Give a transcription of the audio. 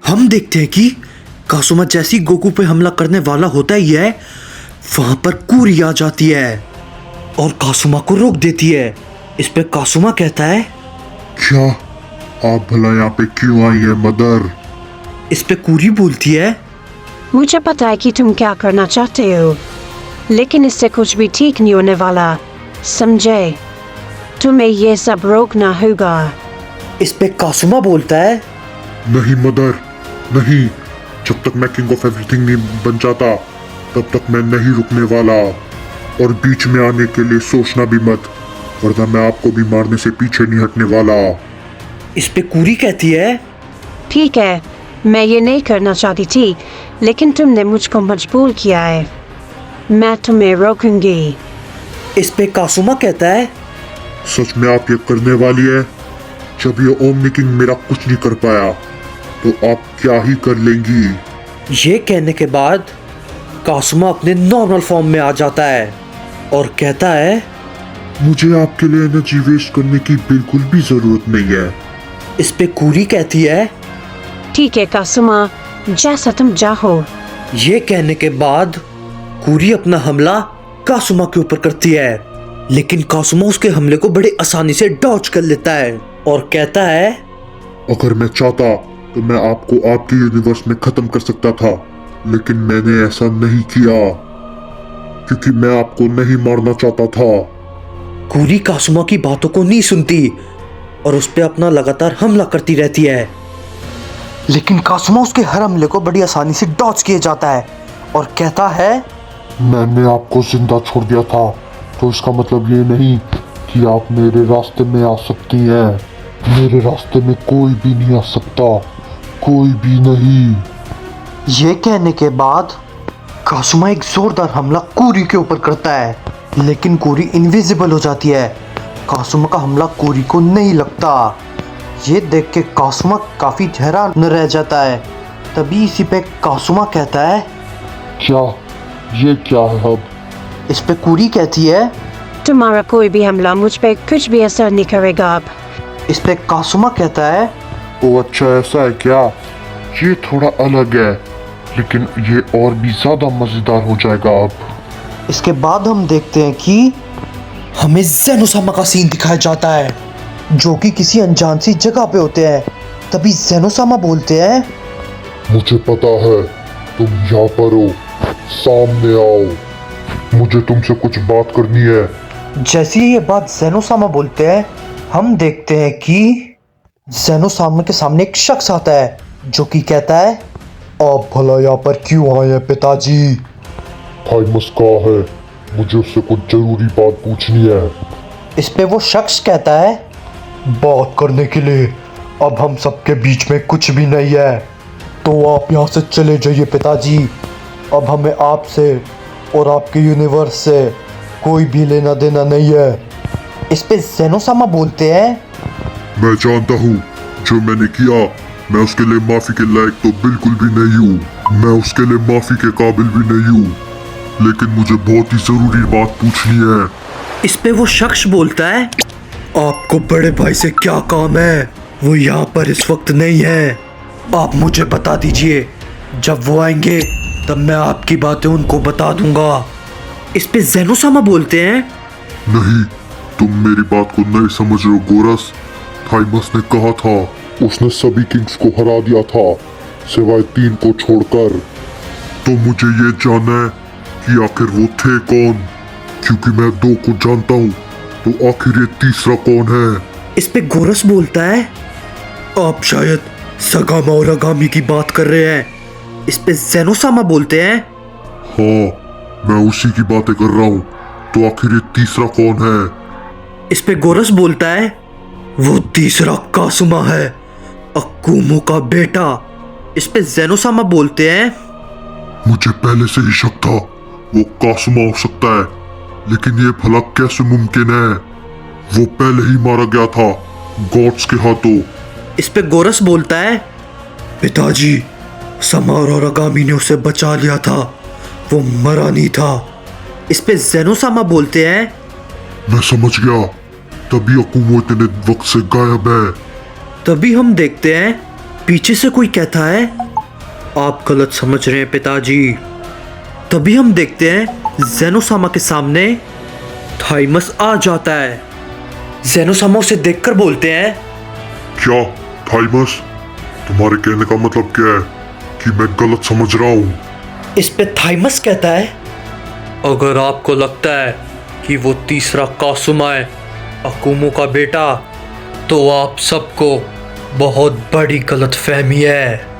हम देखते हैं कि कासुमा जैसी गोकू पे हमला करने वाला होता ही है, वहां पर कूरी आ जाती है और कासुमा को रोक देती है। इस पे कासुमा कहता है, क्या आप भला यहाँ पे क्यों आई है मदर? इस पे कूरी बोलती है, मुझे पता है कि तुम क्या करना चाहते हो, लेकिन इससे कुछ भी ठीक नहीं होने वाला, समझे? तुम्हें ये सब रोकना होगा। इस पे कासुमा बोलता है, नहीं मदर, नहीं। जब तक मैं किंग ऑफ एवरीथिंग नहीं बन जाता तब तक मैं नहीं रुकने वाला। और बीच में आने के लिए सोचना भी मत, वरना मैं आपको भी मारने से पीछे नहीं हटने वाला। इस पे कूरी कहती है, ठीक है, मैं ये नहीं करना चाहती थी, लेकिन तुमने मुझको मजबूर किया है। मैं तुम्हें रोकूंगी। इस पे कासुमा कहता है, सच में आप ये करने वाली है? जब ये ओमनी किंग मेरा कुछ नहीं कर पाया तो आप क्या ही कर लेंगी? ये कहने के बाद कासुमा अपने नॉर्मल फॉर्म में आ जाता है और कहता है, मुझे आपके लिए एनर्जी वेस्ट करने की बिल्कुल भी जरूरत नहीं है। इस पे कूरी कहती है, ठीक है कासुमा, जैसा तुम चाहो। ये कहने के बाद कूरी अपना हमला कासुमा के ऊपर करती है, लेकिन कासुमा उसके हमले को बड़े आसानी से डॉज कर लेता है और कहता है, अगर मैं चाहता तो मैं आपको आपके यूनिवर्स में खत्म कर सकता था, लेकिन मैंने ऐसा नहीं किया क्योंकि मैं आपको नहीं मारना चाहता था। कूरी कासुमा की बातों को नहीं सुनती और उस पे अपना लगातार हमला करती रहती है, लेकिन कासुमा उसके हर हमले को बड़ी आसानी से डॉज किया जाता है और कहता है, मैंने आपको जिंदा छोड़ दिया था, तो इसका मतलब ये नहीं कि आप मेरे रास्ते में आ सकती हैं। मेरे रास्ते में कोई भी नहीं आ सकता, कोई भी नहीं। ये कहने के बाद कासुमा एक जोरदार हमला कूरी के ऊपर करता है, लेकिन कूरी इनविजिबल हो जाती है। कासुमा का हमला कूरी को नहीं लगता। ये देख के कासुमा काफी हैरान रह जाता है। तभी इसी पे कासुमा कहता है, क्या ये क्या है अब? इस पे कूरी कहती है, तुम्हारा कोई भी हमला मुझ पे कुछ भी असर नहीं करेगा अब। इस पे कासुमा कहता है, ओ अच्छा, ऐसा है क्या? ये थोड़ा अलग है, लेकिन ये और भी ज्यादा मजेदार हो जाएगा अब। इसके बाद हम देखते हैं कि हमें ज़ेनोसामा का सीन दिखाया जाता है, जो कि किसी अनजान सी जगह पे होते हैं। तभी ज़ेनोसामा बोलते हैं, मुझे पता है तुम यहाँ पर हो, सामने आओ, मुझे तुमसे कुछ बात करनी है। जैसे ही ये बात ज़ेनोसामा बोलते हैं, हम देखते हैं कि ज़ेनोसामा के सामने एक शख्स आता है जो कि कहता है, आप भला यहाँ पर क्यों आए हैं पिताजी? थाइमस कहाँ है? मुझे उससे कुछ जरूरी बात पूछनी है। इस पे वो शख्स कहता है, बात करने के लिए अब हम सबके बीच में कुछ भी नहीं है, तो आप यहाँ से चले जाइए पिताजी। अब हमें आपसे और आपके यूनिवर्स से कोई भी लेना देना नहीं है। इस पे ज़ेनोसामा बोलते हैं, मैं जानता हूँ जो मैंने किया, मैं उसके लिए माफी के लायक तो बिल्कुल भी नहीं हूँ। मैं उसके लिए माफी के काबिल भी नहीं हूँ, लेकिन मुझे बहुत ही जरूरी बात पूछनी है। इस पे वो शख्स बोलता है, आपको बड़े भाई से क्या काम है? वो यहाँ पर इस वक्त नहीं है, आप मुझे बता दीजिए, जब वो आएंगे तब मैं आपकी बातें उनको बता दूंगा। इस पे ज़ेनोसामा बोलते हैं, नहीं, तुम मेरी बात को नहीं समझ रहे हो गोरस। थाइमस ने कहा था उसने सभी किंग्स को हरा दिया था सिवाय 3 को छोड़कर। तो मुझे ये जानना है कि आखिर वो थे कौन, क्योंकि मैं 2 को जानता हूँ, तो आखिर ये तीसरा कौन है? इस पे गोरस बोलता है, आप शायद सगामा और अगामी की बात कर रहे हैं। इस पे ज़ेनोसामा बोलते हैं, हाँ, मैं उसी की बातें कर रहा हूँ, तो आखिर ये तीसरा कौन है? इस पे गोरस बोलता है, वो तीसरा कासुमा है, अक्कुमो का बेटा। इस पे ज़ेनोसामा बोलते हैं, मुझे पहले से ही शक था वो कासुमा हो सकता है, लेकिन ये भला कैसे मुमकिन है? वो पहले ही मारा गया था गॉड्स के हाथों। इस पे गोरस बोलता है, पिताजी, समार और अगामी ने उसे बचा लिया था, वो मरा नहीं था। इस पे ज़ेनोसामा बोलते हैं, मैं समझ गया, तभी अकुमो इतने वक्त से गायब है। तभी हम देखते हैं पीछे से कोई कहता है, आप गलत समझ रहे हैं पिताजी। तभी हम देखते हैं जेनोसामा के सामने थाइमस आ जाता है। जेनोसामा उसे देखकर बोलते हैं, क्या थाइमस, तुम्हारे कहने का मतलब क्या है कि मैं गलत समझ रहा हूँ? इस पे थाइमस कहता है, अगर आपको लगता है कि वो तीसरा कासुमा है, अकुमो का बेटा, तो आप सबको बहुत बड़ी गलतफहमी है।